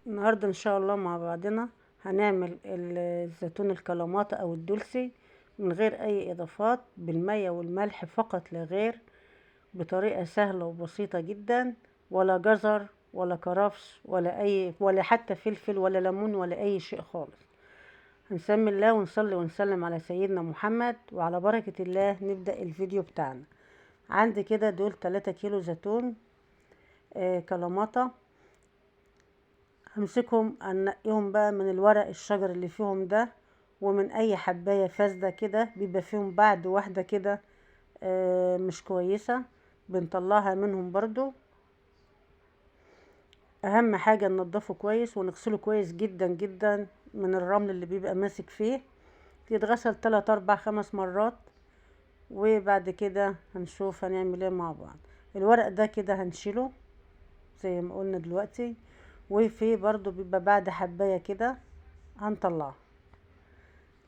النهاردة ان شاء الله مع بعضنا هنعمل الزيتون الكلاماتا او الدولسي من غير اي اضافات، بالمية والملح فقط لا غير، بطريقة سهلة وبسيطة جدا. ولا جزر ولا كرفس ولا حتى فلفل ولا ليمون ولا اي شيء خالص. هنسمي الله ونصلي ونسلم على سيدنا محمد، وعلى بركة الله نبدأ الفيديو بتاعنا. عندي كده دول 3 كيلو زيتون كلاماتا. همسكهم انقيهم بقى من الورق الشجر اللي فيهم ده، ومن اي حباية فاسدة كده بيبقى فيهم بعد واحدة كده مش كويسة، بنطلعها منهم برضو. اهم حاجة ننضفه كويس ونغسله كويس جدا جدا من الرمل اللي بيبقى ماسك فيه، يتغسل 3 4 5 مرات. وبعد كده هنشوف هنعمل ايه مع بعض. الورق ده كده هنشيله زي ما قلنا دلوقتي، وفي برضو بيبقى بعد حباية كده هنطلعه.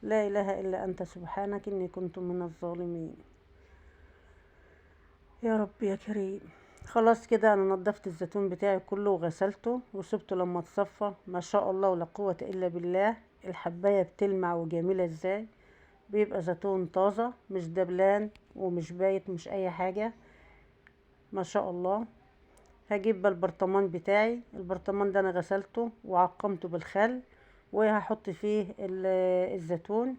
لا اله الا انت سبحانك اني كنت من الظالمين. يا رب يا كريم. خلاص كده انا نضفت الزيتون بتاعي كله وغسلته وسبته لما اتصفى. ما شاء الله ولا قوة الا بالله، الحباية بتلمع وجميلة ازاي. بيبقى زيتون طازة مش دبلان ومش بايت مش اي حاجة، ما شاء الله. هجيب بقى البرطمان بتاعي. البرطمان ده انا غسلته وعقمته بالخل، وهحط فيه الزيتون.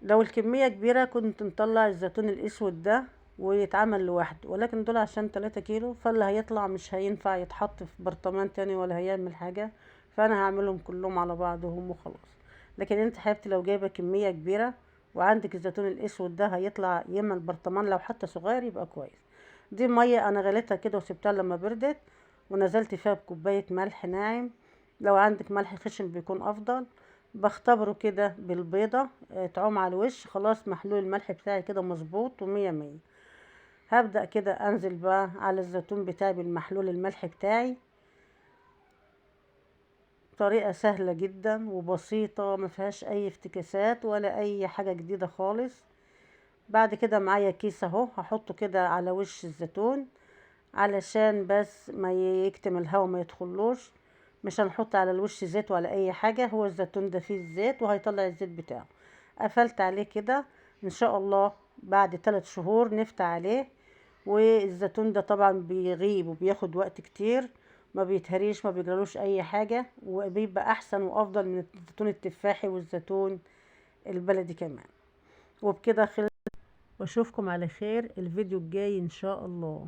لو الكمية كبيرة كنت نطلع الزيتون الاسود ده ويتعمل لوحده، ولكن دول عشان 3 كيلو فاللي هيطلع مش هينفع يتحط في برطمان تاني ولا هيعمل حاجة، فانا هعملهم كلهم على بعضهم وخلاص. لكن انت حبيبتي لو جايبة كمية كبيرة وعندك الزيتون الاسود ده هيطلع يملى البرطمان، لو حتى صغير يبقى كويس. دي مية انا غليتها كده وسبتها لما بردت، ونزلت فيها بكوباية ملح ناعم. لو عندك ملح خشن بيكون افضل. بختبره كده بالبيضة تعوم على الوش. خلاص محلول الملح بتاعي كده مظبوط ومية مية. هبدأ كده انزل بقى على الزيتون بتاعي بالمحلول الملح بتاعي. طريقة سهلة جدا وبسيطة ما فيهاش اي افتكاسات ولا اي حاجة جديدة خالص. بعد كده معايا كيس اهو هحطه كده على وش الزيتون علشان بس ما يكتم الهواء ما يدخلوش. مش هنحط على الوش زيت ولا اي حاجة، هو الزيتون ده فيه الزيت وهيطلع الزيت بتاعه. قفلت عليه كده. ان شاء الله بعد 3 شهور نفتح عليه. والزيتون ده طبعا بيغيب وبياخد وقت كتير، ما بيتهريش ما بيجرالوش اي حاجة، وبيبقى احسن وافضل من الزيتون التفاحي والزيتون البلدي كمان. وبكده خلص، واشوفكم على خير الفيديو الجاي ان شاء الله.